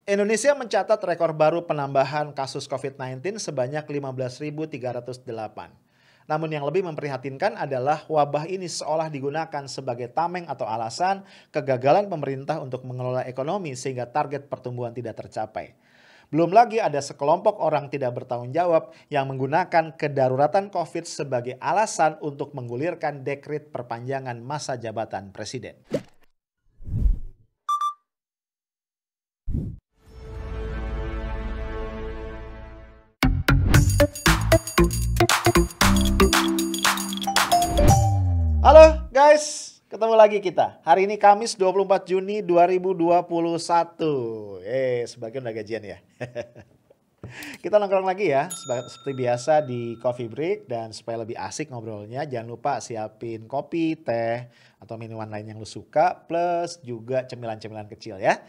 Indonesia mencatat rekor baru penambahan kasus COVID-19 sebanyak 15.308. Namun yang lebih memprihatinkan adalah wabah ini seolah digunakan sebagai tameng atau alasan kegagalan pemerintah untuk mengelola ekonomi sehingga target pertumbuhan tidak tercapai. Belum lagi ada sekelompok orang tidak bertanggung jawab yang menggunakan kedaruratan COVID sebagai alasan untuk menggulirkan dekret perpanjangan masa jabatan presiden. Halo guys, ketemu lagi kita. Hari ini Kamis 24 Juni 2021. Sebagian udah gajian ya. Kita nongkrong lagi ya, seperti biasa di Coffee Break. Dan supaya lebih asik ngobrolnya, jangan lupa siapin kopi, teh, atau minuman lain yang lu suka. Plus juga cemilan-cemilan kecil ya.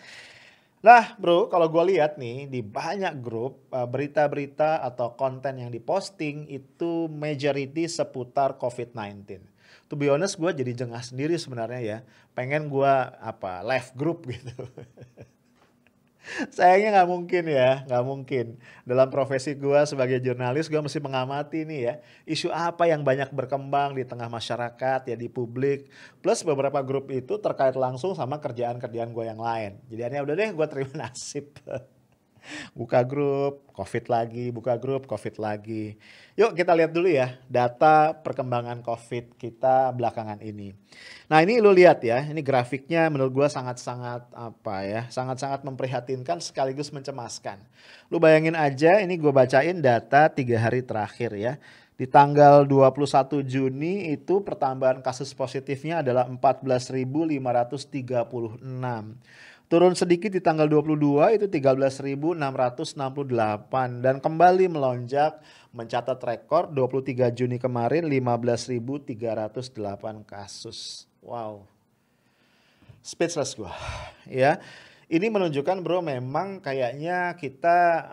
Nah bro, kalau gue lihat nih di banyak grup berita-berita atau konten yang diposting itu majority seputar COVID-19. To be honest, gue jadi jengah sendiri sebenarnya ya. Pengen gue live group gitu. Sayangnya nggak mungkin ya, nggak mungkin. Dalam profesi gue sebagai jurnalis, gue mesti mengamati nih ya. Isu apa yang banyak berkembang di tengah masyarakat, ya di publik. Plus beberapa grup itu terkait langsung sama kerjaan-kerjaan gue yang lain. Jadi udah deh gue terima nasib. Buka grup, COVID lagi, buka grup, COVID lagi. Yuk kita lihat dulu ya data perkembangan COVID kita belakangan ini. Nah ini lu lihat ya, ini grafiknya menurut gua sangat-sangat sangat-sangat memprihatinkan sekaligus mencemaskan. Lu bayangin aja, ini gua bacain data 3 hari terakhir ya. Di tanggal 21 Juni itu pertambahan kasus positifnya adalah 14.536. Turun sedikit di tanggal 22 itu 13.668 dan kembali melonjak mencatat rekor 23 Juni kemarin 15.308 kasus. Wow. Speechless gua. Ya. Ini menunjukkan bro memang kayaknya kita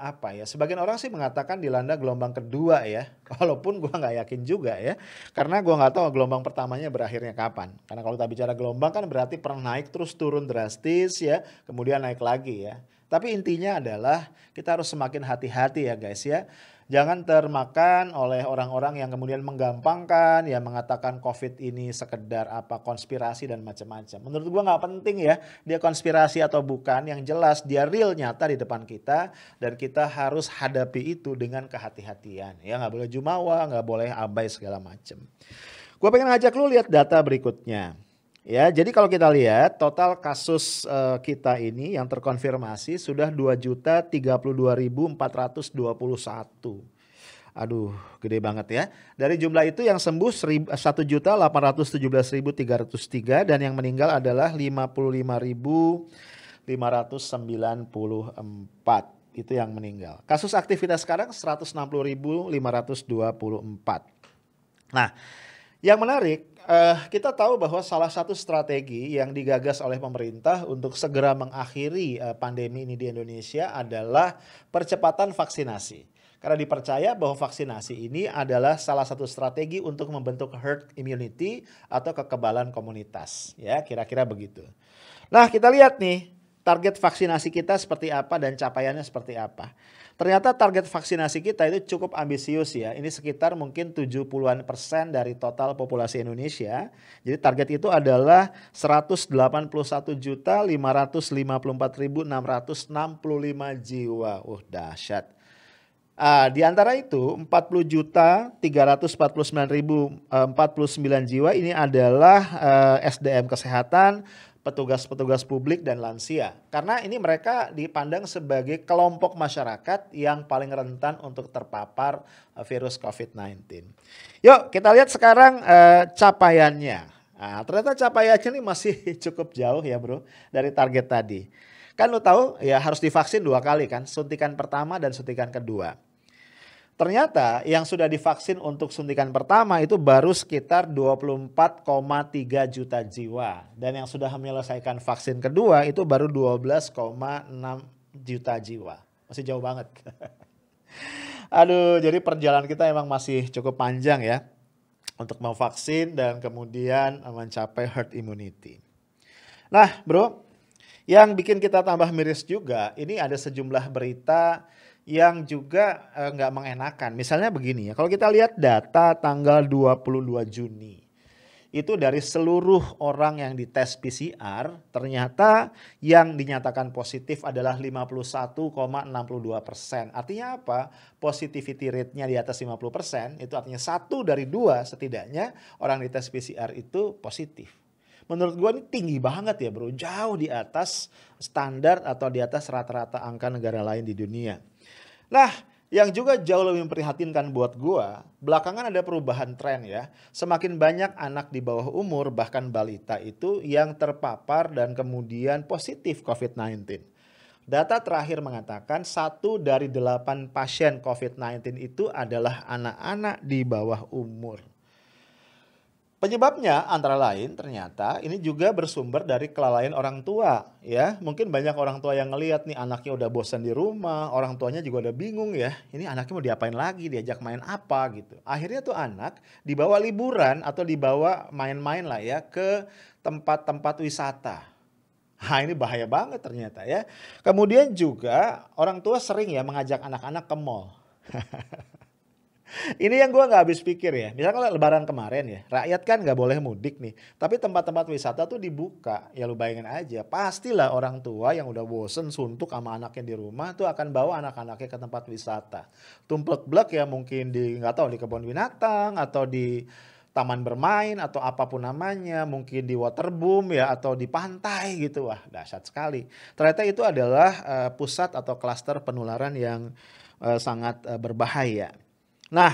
sebagian orang sih mengatakan dilanda gelombang kedua ya. Walaupun gua nggak yakin juga ya. Karena gua nggak tahu gelombang pertamanya berakhirnya kapan. Karena kalau kita bicara gelombang kan berarti pernah naik terus turun drastis ya. Kemudian naik lagi ya. Tapi intinya adalah kita harus semakin hati-hati ya guys ya. Jangan termakan oleh orang-orang yang kemudian menggampangkan ya, mengatakan COVID ini sekedar konspirasi dan macam-macam. Menurut gua nggak penting ya dia konspirasi atau bukan, yang jelas dia real nyata di depan kita dan kita harus hadapi itu dengan kehati-hatian. Ya nggak boleh jumawa, nggak boleh abai segala macam. Gua pengen ngajak lu lihat data berikutnya. Ya, jadi kalau kita lihat total kasus kita ini yang terkonfirmasi sudah 2.032.421. Aduh, gede banget ya. Dari jumlah itu yang sembuh 1.817.303 dan yang meninggal adalah 55.594. Itu yang meninggal. Kasus aktivitas sekarang 160.524. Nah, yang menarik, kita tahu bahwa salah satu strategi yang digagas oleh pemerintah untuk segera mengakhiri pandemi ini di Indonesia adalah percepatan vaksinasi. Karena dipercaya bahwa vaksinasi ini adalah salah satu strategi untuk membentuk herd immunity atau kekebalan komunitas. Ya, kira-kira begitu. Nah, kita lihat nih target vaksinasi kita seperti apa dan capaiannya seperti apa. Ternyata target vaksinasi kita itu cukup ambisius ya. Ini sekitar mungkin 70-an% dari total populasi Indonesia. Jadi target itu adalah 181.554.665 jiwa. Dahsyat. Di antara itu 40.349.049 jiwa ini adalah SDM kesehatan, petugas-petugas publik dan lansia. Karena ini mereka dipandang sebagai kelompok masyarakat yang paling rentan untuk terpapar virus COVID-19. Yuk kita lihat sekarang capaiannya. Ternyata capaiannya ini masih cukup jauh ya bro dari target tadi. Kan lu tahu ya harus divaksin 2 kali kan, suntikan pertama dan suntikan kedua. Ternyata yang sudah divaksin untuk suntikan pertama itu baru sekitar 24,3 juta jiwa. Dan yang sudah menyelesaikan vaksin kedua itu baru 12,6 juta jiwa. Masih jauh banget. Aduh, jadi perjalanan kita emang masih cukup panjang ya. Untuk memvaksin dan kemudian mencapai herd immunity. Nah bro, Yang bikin kita tambah miris juga, ini ada sejumlah berita yang juga nggak mengenakan. Misalnya begini ya, kalau kita lihat data tanggal 22 Juni, itu dari seluruh orang yang dites PCR, ternyata yang dinyatakan positif adalah 51,62%. Artinya apa? Positivity rate-nya di atas 50%, itu artinya 1 dari 2 setidaknya orang dites PCR itu positif. Menurut gue ini tinggi banget ya bro, jauh di atas standar atau di atas rata-rata angka negara lain di dunia. Nah, yang juga jauh lebih memprihatinkan buat gua, belakangan ada perubahan tren ya. Semakin banyak anak di bawah umur, bahkan balita itu yang terpapar dan kemudian positif COVID-19. Data terakhir mengatakan 1 dari 8 pasien COVID-19 itu adalah anak-anak di bawah umur. Penyebabnya antara lain ternyata ini juga bersumber dari kelalaian orang tua ya. Mungkin banyak orang tua yang ngelihat nih anaknya udah bosan di rumah, orang tuanya juga udah bingung ya. Ini anaknya mau diapain lagi, diajak main apa gitu. Akhirnya tuh anak dibawa liburan atau dibawa main-main lah ya ke tempat-tempat wisata. Nah ini bahaya banget ternyata ya. Kemudian juga orang tua sering ya mengajak anak-anak ke mall. Ini yang gue nggak habis pikir ya. Misalnya kalau lebaran kemarin ya, rakyat kan nggak boleh mudik nih. Tapi tempat-tempat wisata tuh dibuka. Ya lu bayangin aja, pastilah orang tua yang udah bosen suntuk sama anaknya di rumah tuh akan bawa anak-anaknya ke tempat wisata. Tumplek-blek ya mungkin di nggak tahu di kebun binatang atau di taman bermain atau apapun namanya, mungkin di waterboom ya atau di pantai gitu. Wah, dahsyat sekali. Ternyata itu adalah pusat atau klaster penularan yang sangat berbahaya. Nah,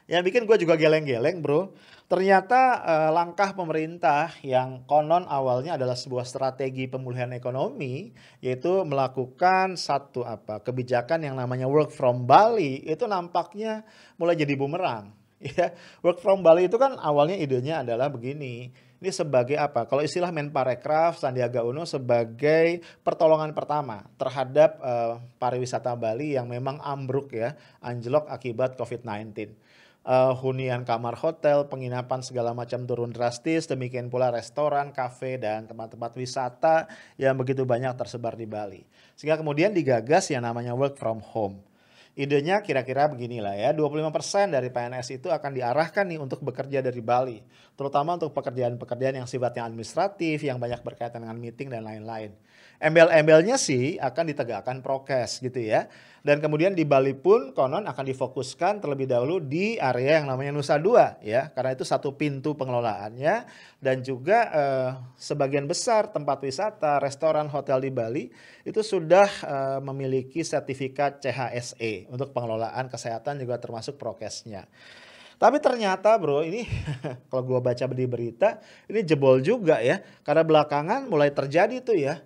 yang bikin gue juga geleng-geleng bro, ternyata langkah pemerintah yang konon awalnya adalah sebuah strategi pemulihan ekonomi, yaitu melakukan satu kebijakan yang namanya work from Bali, itu nampaknya mulai jadi bumerang. Ya, work from Bali itu kan awalnya idenya adalah begini. Ini sebagai apa? Kalau istilah Menparekraf Sandiaga Uno sebagai pertolongan pertama terhadap pariwisata Bali yang memang ambruk ya, anjlok akibat COVID-19. Hunian kamar hotel, penginapan segala macam turun drastis, demikian pula restoran, kafe, dan tempat-tempat wisata yang begitu banyak tersebar di Bali. Sehingga kemudian digagas yang namanya work from home. Idenya kira-kira beginilah ya, 25% dari PNS itu akan diarahkan nih untuk bekerja dari Bali. Terutama untuk pekerjaan-pekerjaan yang sifatnya administratif, yang banyak berkaitan dengan meeting dan lain-lain. Embel-embelnya sih akan ditegakkan prokes gitu ya. Dan kemudian di Bali pun konon akan difokuskan terlebih dahulu di area yang namanya Nusa Dua ya. Karena itu satu pintu pengelolaannya. Dan juga sebagian besar tempat wisata, restoran, hotel di Bali itu sudah memiliki sertifikat CHSE untuk pengelolaan kesehatan juga termasuk prokesnya. Tapi ternyata bro ini kalau gua baca di berita ini jebol juga ya. Karena belakangan mulai terjadi tuh ya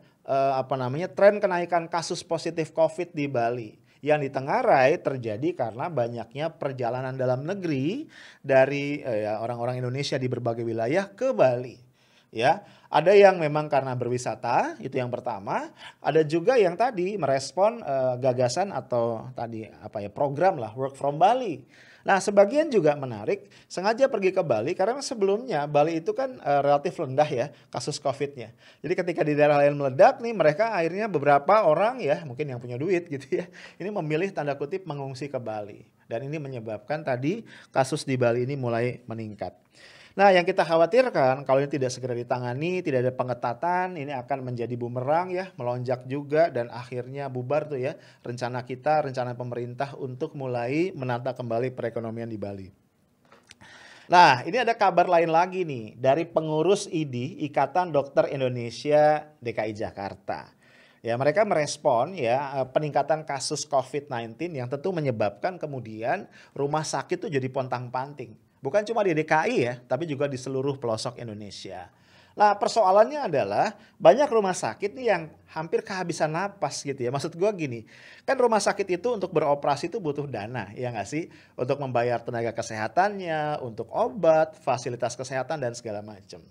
tren kenaikan kasus positif COVID di Bali. Yang ditengarai terjadi karena banyaknya perjalanan dalam negeri dari orang-orang Indonesia di berbagai wilayah ke Bali. Ya, ada yang memang karena berwisata, itu yang pertama. Ada juga yang tadi merespon gagasan atau tadi program lah work from Bali. Nah, sebagian juga menarik sengaja pergi ke Bali karena sebelumnya Bali itu kan relatif rendah ya kasus COVID-nya. Jadi ketika di daerah lain meledak nih mereka akhirnya beberapa orang ya mungkin yang punya duit gitu ya. Ini memilih tanda kutip mengungsi ke Bali. Dan ini menyebabkan tadi kasus di Bali ini mulai meningkat. Nah, yang kita khawatirkan kalau ini tidak segera ditangani, tidak ada pengetatan, ini akan menjadi bumerang ya, melonjak juga dan akhirnya bubar tuh ya rencana kita, rencana pemerintah untuk mulai menata kembali perekonomian di Bali. Nah, ini ada kabar lain lagi nih dari pengurus IDI, Ikatan Dokter Indonesia DKI Jakarta. Ya, mereka merespon ya peningkatan kasus COVID-19 yang tentu menyebabkan kemudian rumah sakit tuh jadi pontang-panting. Bukan cuma di DKI ya, tapi juga di seluruh pelosok Indonesia. Nah, persoalannya adalah banyak rumah sakit nih yang hampir kehabisan napas gitu ya. Maksud gue gini, kan rumah sakit itu untuk beroperasi itu butuh dana, ya nggak sih? Untuk membayar tenaga kesehatannya, untuk obat, fasilitas kesehatan, dan segala macam.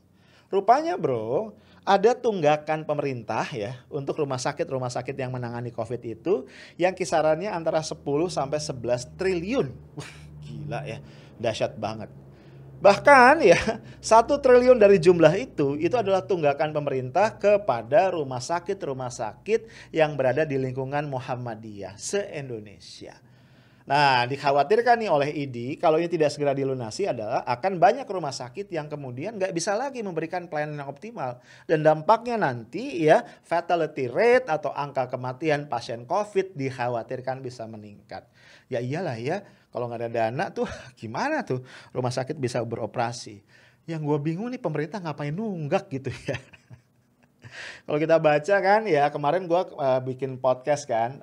Rupanya bro, ada tunggakan pemerintah ya untuk rumah sakit yang menangani COVID itu yang kisarannya antara 10 sampai 11 triliun. Gila ya, dahsyat banget. Bahkan ya 1 triliun dari jumlah itu adalah tunggakan pemerintah kepada rumah sakit yang berada di lingkungan Muhammadiyah se-Indonesia. Nah, dikhawatirkan nih oleh IDI kalau ini tidak segera dilunasi adalah akan banyak rumah sakit yang kemudian nggak bisa lagi memberikan pelayanan yang optimal. Dan dampaknya nanti ya fatality rate atau angka kematian pasien COVID dikhawatirkan bisa meningkat. Ya iyalah ya, kalau nggak ada dana tuh gimana tuh rumah sakit bisa beroperasi. Yang gue bingung nih pemerintah ngapain nunggak gitu ya. Kalau kita baca kan ya kemarin gua bikin podcast kan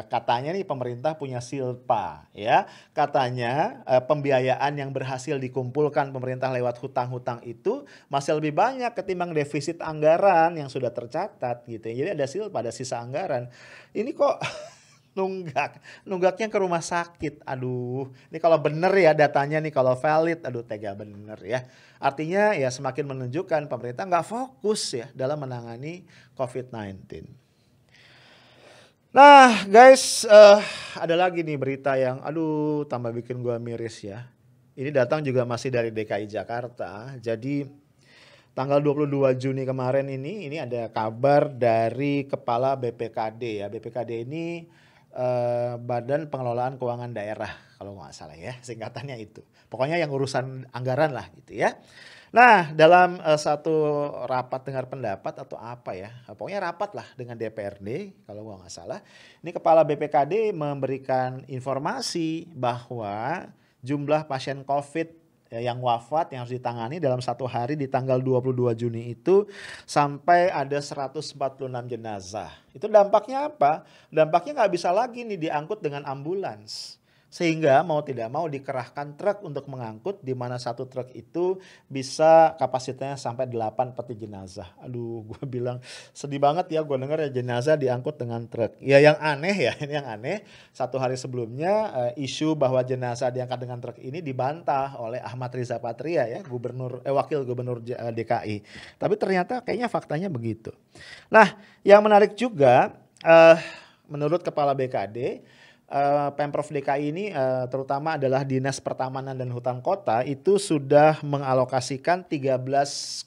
katanya nih pemerintah punya silpa ya. Katanya pembiayaan yang berhasil dikumpulkan pemerintah lewat hutang-hutang itu masih lebih banyak ketimbang defisit anggaran yang sudah tercatat gitu ya. Jadi ada silpa, ada sisa anggaran. Ini kok nunggaknya ke rumah sakit. Aduh, ini kalau bener ya datanya nih kalau valid, aduh tega bener ya. Artinya ya semakin menunjukkan pemerintah nggak fokus ya dalam menangani COVID-19. Nah guys, ada lagi nih berita yang aduh tambah bikin gua miris ya. Ini datang juga masih dari DKI Jakarta. Jadi tanggal 22 Juni kemarin ini ada kabar dari Kepala BPKD ya. BPKD ini Badan Pengelolaan Keuangan Daerah kalau nggak salah ya, singkatannya itu. Pokoknya yang urusan anggaran lah gitu ya. Nah, dalam satu rapat dengar pendapat atau apa ya, pokoknya rapat lah dengan DPRD kalau nggak salah. Ini Kepala BPKD memberikan informasi bahwa jumlah pasien COVID yang wafat yang harus ditangani dalam satu hari di tanggal 22 Juni itu sampai ada 146 jenazah. Itu dampaknya apa? Dampaknya nggak bisa lagi nih diangkut dengan ambulans. Sehingga mau tidak mau dikerahkan truk untuk mengangkut, di mana satu truk itu bisa kapasitasnya sampai 8 peti jenazah. Aduh, gue bilang sedih banget ya gue dengar ya jenazah diangkut dengan truk. Ya yang aneh ya, ini yang aneh. Satu hari sebelumnya isu bahwa jenazah diangkat dengan truk ini dibantah oleh Ahmad Riza Patria ya, Wakil Gubernur DKI. Tapi ternyata kayaknya faktanya begitu. Nah, yang menarik juga menurut Kepala BKD, Pemprov DKI ini terutama adalah Dinas Pertamanan dan Hutan Kota itu sudah mengalokasikan 13,02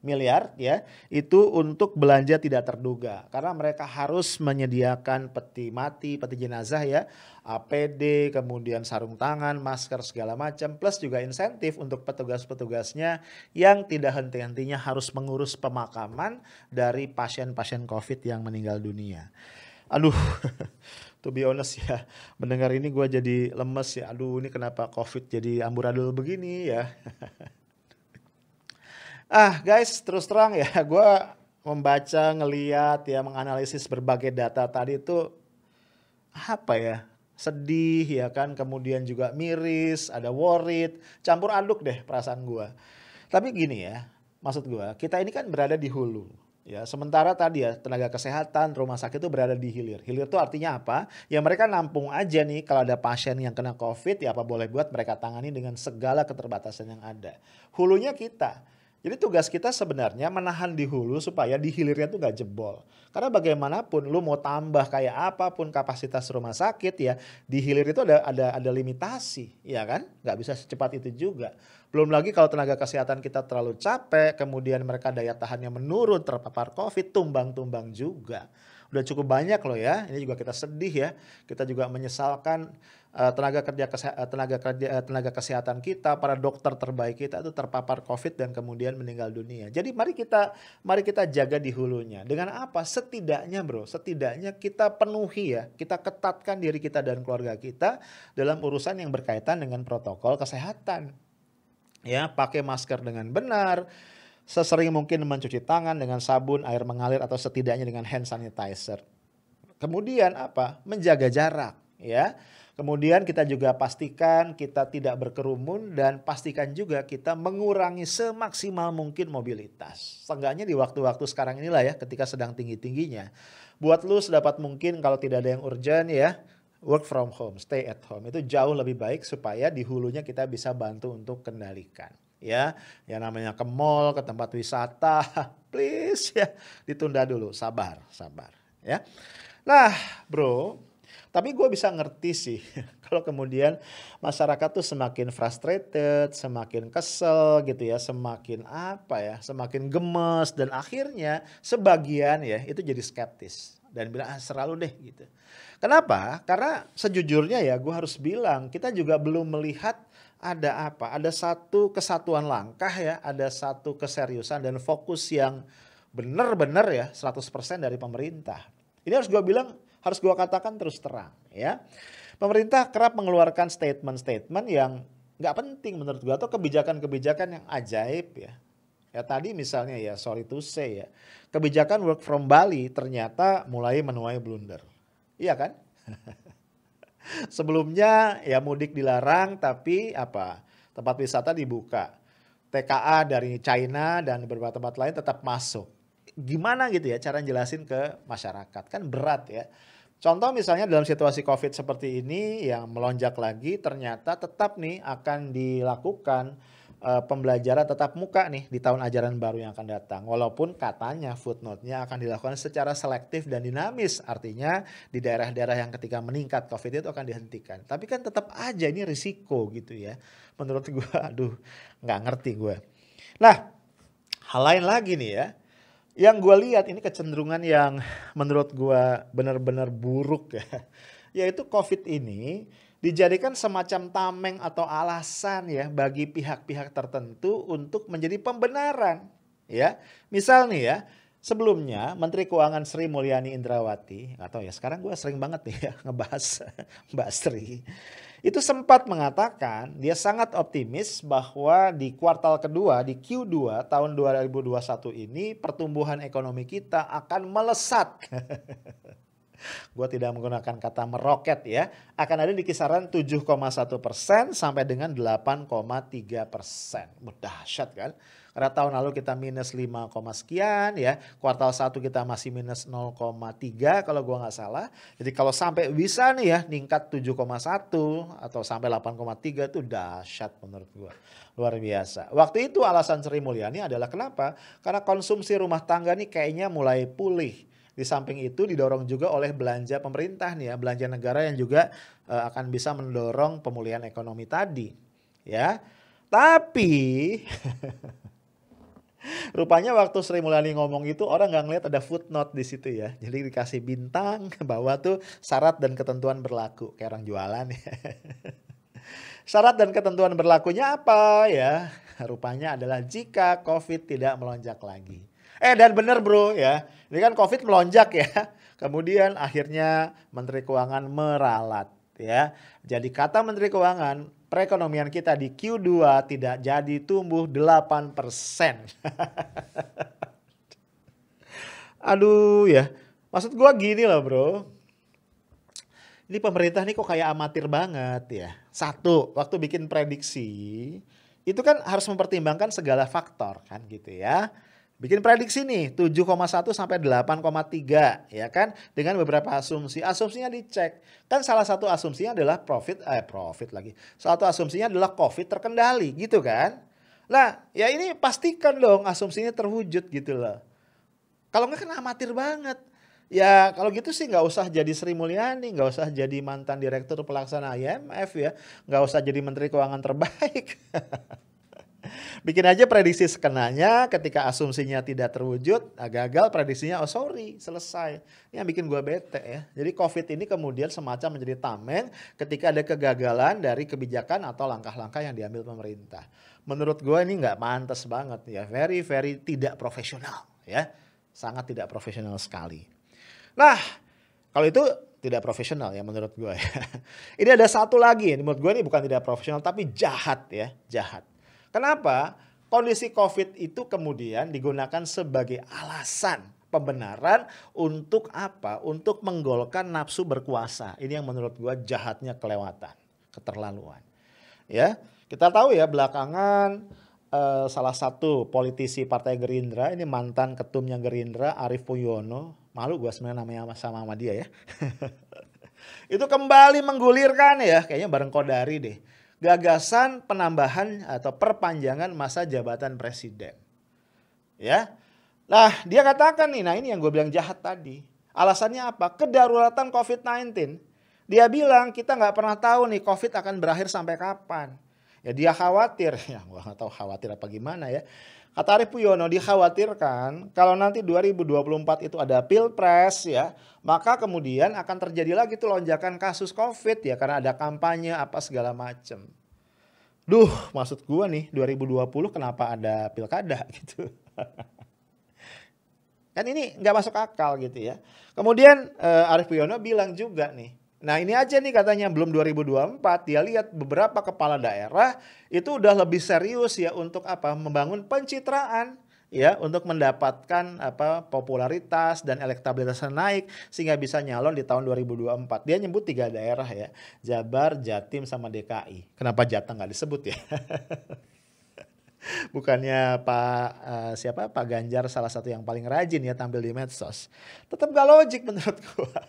miliar ya itu untuk belanja tidak terduga karena mereka harus menyediakan peti mati, peti jenazah ya, APD, kemudian sarung tangan, masker segala macam plus juga insentif untuk petugas-petugasnya yang tidak henti-hentinya harus mengurus pemakaman dari pasien-pasien COVID yang meninggal dunia. Aduh, to be honest ya, mendengar ini gue jadi lemes ya. Aduh, ini kenapa COVID jadi amburadul begini ya. Guys, terus terang ya, gue membaca, ngeliat ya, menganalisis berbagai data tadi itu apa ya, sedih ya kan, kemudian juga miris, ada worried, campur aduk deh perasaan gue. Tapi gini ya, maksud gue, kita ini kan berada di hulu. Ya, sementara tadi ya tenaga kesehatan, rumah sakit itu berada di hilir. Hilir itu artinya apa? Ya mereka nampung aja nih kalau ada pasien yang kena COVID ya apa boleh buat mereka tangani dengan segala keterbatasan yang ada. Hulunya kita. Jadi tugas kita sebenarnya menahan di hulu supaya di hilirnya tuh gak jebol. Karena bagaimanapun lu mau tambah kayak apapun kapasitas rumah sakit ya, di hilir itu ada limitasi, ya kan? Gak bisa secepat itu juga. Belum lagi kalau tenaga kesehatan kita terlalu capek, kemudian mereka daya tahannya menurun, terpapar COVID, tumbang-tumbang juga. Udah cukup banyak loh ya, ini juga kita sedih ya. Kita juga menyesalkan tenaga kesehatan kita, para dokter terbaik kita itu terpapar COVID dan kemudian meninggal dunia. Jadi mari kita jaga di hulunya. Dengan apa? Setidaknya bro, setidaknya kita penuhi ya, kita ketatkan diri kita dan keluarga kita dalam urusan yang berkaitan dengan protokol kesehatan. Ya, pakai masker dengan benar, sesering mungkin mencuci tangan dengan sabun, air mengalir atau setidaknya dengan hand sanitizer. Kemudian apa? Menjaga jarak ya. Kemudian kita juga pastikan kita tidak berkerumun dan pastikan juga kita mengurangi semaksimal mungkin mobilitas. Seenggaknya di waktu-waktu sekarang inilah ya ketika sedang tinggi-tingginya. Buat lu sedapat mungkin kalau tidak ada yang urgent ya, work from home, stay at home. Itu jauh lebih baik supaya di hulunya kita bisa bantu untuk kendalikan. Ya, yang namanya ke mall, ke tempat wisata, please ya ditunda dulu, sabar ya. Nah bro, Tapi gue bisa ngerti sih kalau kemudian masyarakat tuh semakin frustrated, semakin kesel gitu ya, semakin apa ya, semakin gemes dan akhirnya sebagian ya itu jadi skeptis dan bilang ah selalu deh gitu. Kenapa? Karena sejujurnya ya gue harus bilang kita juga belum melihat ada apa, ada satu kesatuan langkah ya, ada satu keseriusan dan fokus yang benar-benar ya 100% dari pemerintah. Ini harus gue bilang, harus gue katakan terus terang ya. Pemerintah kerap mengeluarkan statement-statement yang nggak penting menurut gue atau kebijakan-kebijakan yang ajaib ya. Ya tadi misalnya ya sorry to say ya, kebijakan work from Bali ternyata mulai menuai blunder. Iya kan? Sebelumnya ya mudik dilarang tapi apa? Tempat wisata dibuka. TKA dari China dan beberapa tempat lain tetap masuk. Gimana gitu ya cara jelasin ke masyarakat? Kan berat ya. Contoh misalnya dalam situasi COVID seperti ini yang melonjak lagi ternyata tetap nih akan dilakukan pembelajaran tatap muka nih di tahun ajaran baru yang akan datang. Walaupun katanya footnote-nya akan dilakukan secara selektif dan dinamis. Artinya di daerah-daerah yang ketika meningkat COVID itu akan dihentikan. Tapi kan tetap aja ini risiko gitu ya. Menurut gue aduh nggak ngerti gue. Nah hal lain lagi nih ya. Yang gue lihat ini kecenderungan yang menurut gue benar-benar buruk ya. Yaitu COVID ini dijadikan semacam tameng atau alasan ya bagi pihak-pihak tertentu untuk menjadi pembenaran. Ya, misal nih ya, sebelumnya Menteri Keuangan Sri Mulyani Indrawati, atau ya sekarang gue sering banget nih ya ngebahas Mbak Sri. Itu sempat mengatakan dia sangat optimis bahwa di kuartal kedua, di Q2 tahun 2021 ini pertumbuhan ekonomi kita akan melesat. Gue tidak menggunakan kata meroket ya. Akan ada di kisaran 7,1% sampai dengan 8,3%. Dahsyat kan? Karena tahun lalu kita minus 5, sekian ya. Kuartal 1 kita masih minus 0,3 kalau gue nggak salah. Jadi kalau sampai bisa nih ya ningkat 7,1 atau sampai 8,3 itu dahsyat menurut gue. Luar biasa. Waktu itu alasan Sri Mulyani adalah kenapa? Karena konsumsi rumah tangga nih kayaknya mulai pulih. Di samping itu didorong juga oleh belanja pemerintah nih ya, belanja negara yang juga akan bisa mendorong pemulihan ekonomi tadi. Ya. Tapi rupanya waktu Sri Mulyani ngomong itu orang nggak ngeliat ada footnote di situ ya. Jadi dikasih bintang bahwa tuh syarat dan ketentuan berlaku. Kayak orang jualan ya. Syarat dan ketentuan berlakunya apa ya? Rupanya adalah jika COVID tidak melonjak lagi. Dan bener bro ya, ini kan COVID melonjak ya. Kemudian akhirnya Menteri Keuangan meralat ya. Jadi kata Menteri Keuangan, perekonomian kita di Q2 tidak jadi tumbuh 8%. Aduh ya, maksud gua gini loh bro. Ini pemerintah nih kok kayak amatir banget ya. Satu, waktu bikin prediksi, itu kan harus mempertimbangkan segala faktor kan gitu ya. Bikin prediksi nih 7,1 sampai 8,3 ya kan dengan beberapa asumsi. Asumsinya dicek. Kan salah satu asumsinya adalah profit lagi. Salah satu asumsinya adalah COVID terkendali gitu kan. Nah, ya ini pastikan dong asumsinya terwujud gitu loh. Kalau enggak kan amatir banget. Ya kalau gitu sih nggak usah jadi Sri Mulyani, nggak usah jadi mantan direktur pelaksana IMF ya, nggak usah jadi Menteri Keuangan terbaik. Bikin aja prediksi skenanya, ketika asumsinya tidak terwujud, gagal prediksinya, oh sorry, selesai. Ini yang bikin gue bete ya. Jadi COVID ini kemudian semacam menjadi tameng ketika ada kegagalan dari kebijakan atau langkah-langkah yang diambil pemerintah. Menurut gue ini nggak pantas banget ya, very tidak profesional ya. Sangat tidak profesional sekali. Nah, kalau itu tidak profesional ya menurut gue ya. Ini ada satu lagi, menurut gue ini bukan tidak profesional tapi jahat ya, jahat. Kenapa? Kondisi COVID itu kemudian digunakan sebagai alasan pembenaran untuk apa? Untuk menggolkan nafsu berkuasa. Ini yang menurut gua jahatnya kelewatan, keterlaluan. Ya, kita tahu ya belakangan salah satu politisi Partai Gerindra, ini mantan ketumnya Gerindra, Arief Puyono, malu gua sebenarnya namanya sama dia ya. Itu kembali menggulirkan ya, kayaknya bareng Kodari deh. Gagasan penambahan atau perpanjangan masa jabatan presiden. Ya. Nah, dia katakan nih, nah ini yang gue bilang jahat tadi. Alasannya apa? Kedaruratan COVID-19. Dia bilang kita nggak pernah tahu nih COVID akan berakhir sampai kapan. Ya dia khawatir, ya gua nggak tahu khawatir apa gimana ya. Kata Arief Puyono dikhawatirkan kalau nanti 2024 itu ada pilpres ya, maka kemudian akan terjadi lagi tuh lonjakan kasus COVID ya karena ada kampanye apa segala macem. Duh, maksud gua nih 2020 kenapa ada pilkada gitu. Kan ini nggak masuk akal gitu ya. Kemudian Arief Puyono bilang juga nih, nah ini aja nih katanya belum 2024 dia lihat beberapa kepala daerah itu udah lebih serius ya untuk apa membangun pencitraan ya untuk mendapatkan apa popularitas dan elektabilitasnya naik sehingga bisa nyalon di tahun 2024. Dia nyebut 3 daerah ya, Jabar, Jatim sama DKI. Kenapa Jateng nggak disebut ya? Bukannya Pak Ganjar salah satu yang paling rajin ya tampil di medsos. Tetap gak logik menurut gua.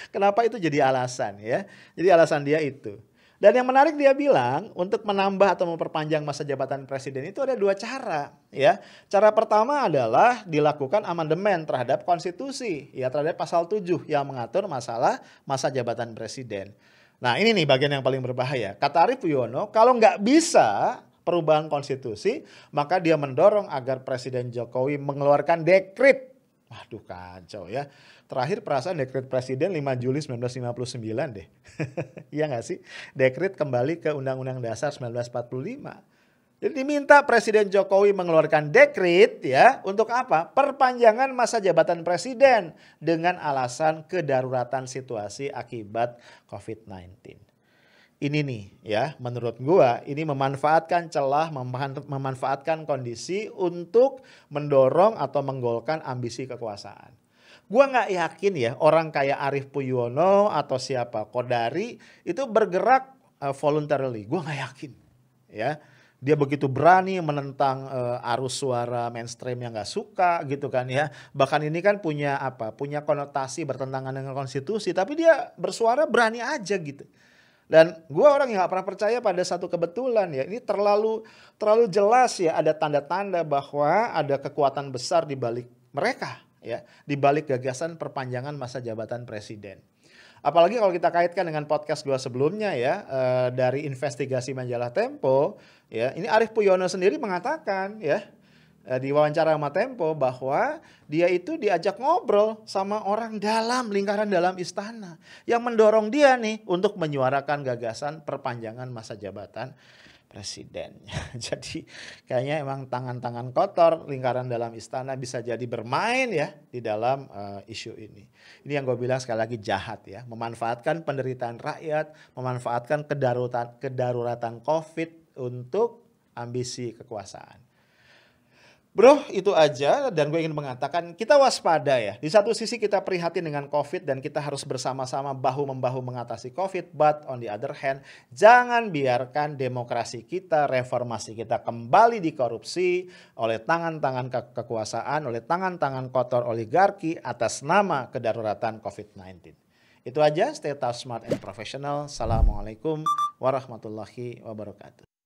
Kenapa itu jadi alasan ya? Jadi alasan dia itu. Dan yang menarik dia bilang untuk menambah atau memperpanjang masa jabatan presiden itu ada 2 cara ya. Cara pertama adalah dilakukan amandemen terhadap konstitusi ya terhadap pasal 7 yang mengatur masalah masa jabatan presiden. Nah ini nih bagian yang paling berbahaya. Kata Arief Puyono kalau nggak bisa perubahan konstitusi, maka dia mendorong agar Presiden Jokowi mengeluarkan dekret. Waduh kacau ya. Terakhir perasaan dekret Presiden 5 Juli 1959 deh. Iya nggak sih? Dekret kembali ke Undang-Undang Dasar 1945. Jadi diminta Presiden Jokowi mengeluarkan dekret ya untuk apa? Perpanjangan masa jabatan presiden dengan alasan kedaruratan situasi akibat COVID-19. Ini nih ya menurut gua ini memanfaatkan celah, memanfaatkan kondisi untuk mendorong atau menggolkan ambisi kekuasaan. Gua nggak yakin ya orang kayak Arief Puyono atau siapa Kodari itu bergerak voluntarily. Gua nggak yakin ya. Dia begitu berani menentang arus suara mainstream yang nggak suka gitu kan ya. Bahkan ini kan punya apa? Punya konotasi bertentangan dengan konstitusi. Tapi dia bersuara berani aja gitu. Dan gue orang yang gak pernah percaya pada satu kebetulan ya. Ini terlalu jelas ya ada tanda-tanda bahwa ada kekuatan besar di balik mereka ya. Di balik gagasan perpanjangan masa jabatan presiden. Apalagi kalau kita kaitkan dengan podcast gue sebelumnya ya. Dari investigasi majalah Tempo ya. Ini Arief Puyono sendiri mengatakan ya. Di wawancara sama Tempo bahwa dia itu diajak ngobrol sama orang dalam lingkaran dalam istana yang mendorong dia nih untuk menyuarakan gagasan perpanjangan masa jabatan presiden. Jadi kayaknya emang tangan-tangan kotor lingkaran dalam istana bisa jadi bermain ya di dalam isu ini. Ini yang gue bilang sekali lagi jahat ya, memanfaatkan penderitaan rakyat, memanfaatkan kedaruratan COVID untuk ambisi kekuasaan. Bro, itu aja dan gue ingin mengatakan kita waspada ya. Di satu sisi kita prihatin dengan COVID dan kita harus bersama-sama bahu-membahu mengatasi COVID. But on the other hand, jangan biarkan demokrasi kita, reformasi kita kembali dikorupsi oleh tangan-tangan kekuasaan, oleh tangan-tangan kotor oligarki atas nama kedaruratan COVID-19. Itu aja, stay tough, smart, and professional. Assalamualaikum warahmatullahi wabarakatuh.